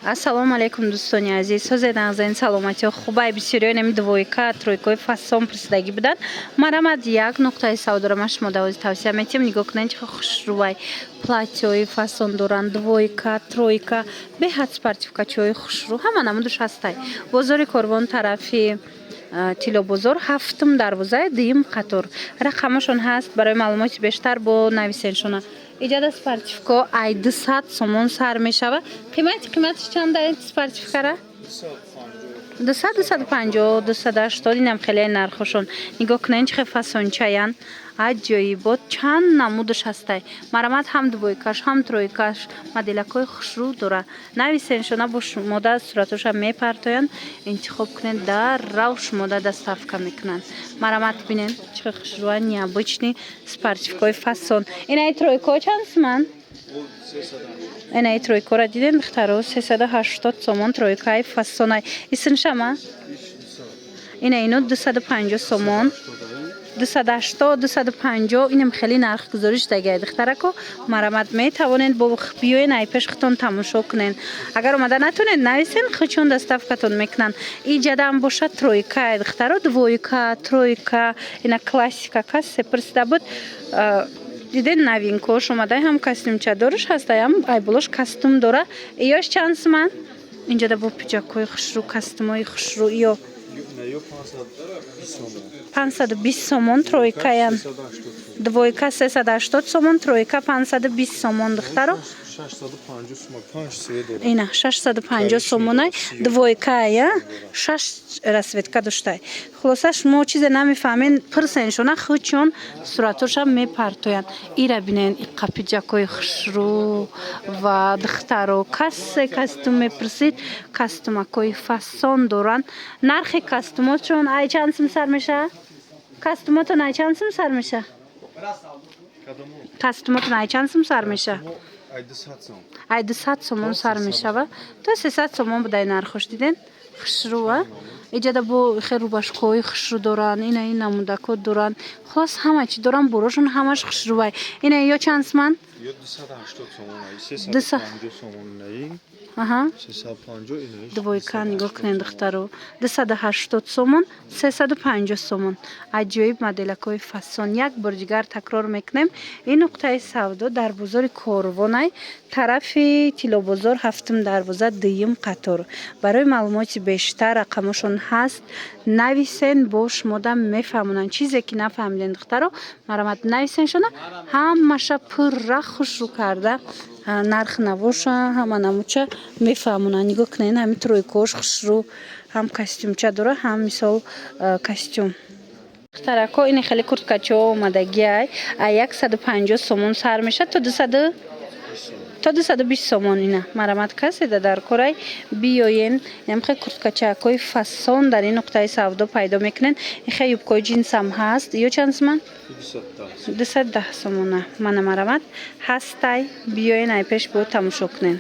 Ассалому алейкум дӯстони азиз. ҳозир нағзаин саломати хубай бисёриён ами двойка, тройкаи фасон пурсидагӣ буданд. Марамад як нуқтаи савдорама шумо давози тавсия метиҳам. Нигоҳ кунед чихо хушрӯвай платьёи фасон доранд. Двойка, тройка, беҳад спортивкачиҳои хушрӯ ҳама намудуш ҳастай. Бозори Корвон тарафи Тило бозор 7 дарвозаи 2 қатор. Рақамашон ҳаст. Барои маълумоти бештар бо нависеншона. Иҷода спортивка ай 200 сомон сар мешава. Қиматиш чанд даст спортивкара? 200, 250, 280 инам хеле нархошон. Нигоҳ кунед чихе фасончаян. Аҷоибот чанд намудаш ҳастай. Марамад ҳам двойкаш, ҳам тройкаш моделакои хушрӯ дора. Нависеншона бо шумода суратоша мепартоянд. Интихоб кунед даррав шумода доставка мекунанд. Марамад бинед чихе хушрӯа необычный спортивкаи фасон. Инаи тройка чанд сомон? Инаи тройкора дидем бихтаро 380 сомон тройкаи фасонай. Исмшама? Ина ино 250 сомон. 280, 250 инам хеле нархгузориш дагияд духтарако марамад метавонед бо биёен ай пеш хитон тамошо кунед. Агар омада натонед нависен хичон доставкатон мекунанд. Иҷадам бошад тройка духтаро двойка, тройка ина классика кассе пурсида буд. Диден новинкош омадай ҳам костюмча дориш ҳастай ҳам айболош костюм дора. Иёш чанд сомон? Инҷада бо пиҷакои хушрӯ, костюмои хушрӯ иё 520 сомон тройкаян. Двойка 380 сомон, тройка 520 сомон духтаро. 650 сомонай двойкая 6 расветка доштай. Хулоса шумо чизе намефаҳмед пурсеншона хучон суратоша мепартоянд. Ира бинен иққапиҷакои хушрӯ ва духтаро кассе костюм мепурсид костюмакои фасон доранд. Нархи костюмотшон ай чанд сум сар меша? Костюмотон ай чанд сум сар меша? Костюмотон ай чанд сум сар меша? Ай 200 сомон сар мешава. То 300 сомон будай нархош диден. Хушрӯа. Иҷада бо хе рубашкои хушрӯ доранд. Ина ин намудако доранд. Хулос ҳама чи доранд борошон ҳамаш хушрӯай. Ина ё чанд сомон? 280 сомон ай 350 сомон ай. Аха. 350 ина. Двойка нигоҳ кунед духтаро 280 сомон, 350 сомон. Аҷоиб моделакои фасон. Як бор дигар такрор мекунем. Ин нуқтаи савдо дар бозори Корвонай тарафи Тило бозор 7 дарвоза 2 қатор. Барои маълумоти бештар рақамашон ҳаст. Нависен бо шумода мефаҳмонанд. Чизе ки нафаҳмиден духтаро марамад нависеншона ҳамаша пурра хушрӯ карда нарх навоша ҳама намуча мефаҳмонанд. Нигоҳ кунед ҳами тройкош хушрӯ ҳам костюмча дора ҳам мисол костюм. Духтарако ин хеле курткачаҳо омадагиай ай 150 сомон сар меша то 220 сомон ина. Марамад касида дар корай биёен ямхе курткачакои фасон дар ин нуқтаи савдо пайдо мекунен. Ихе юбкои ҷинсам ҳаст. Ё чанд сомон? 210 сомона. Мана марамад ҳастай биёен ай пеш бо тамошо кунен.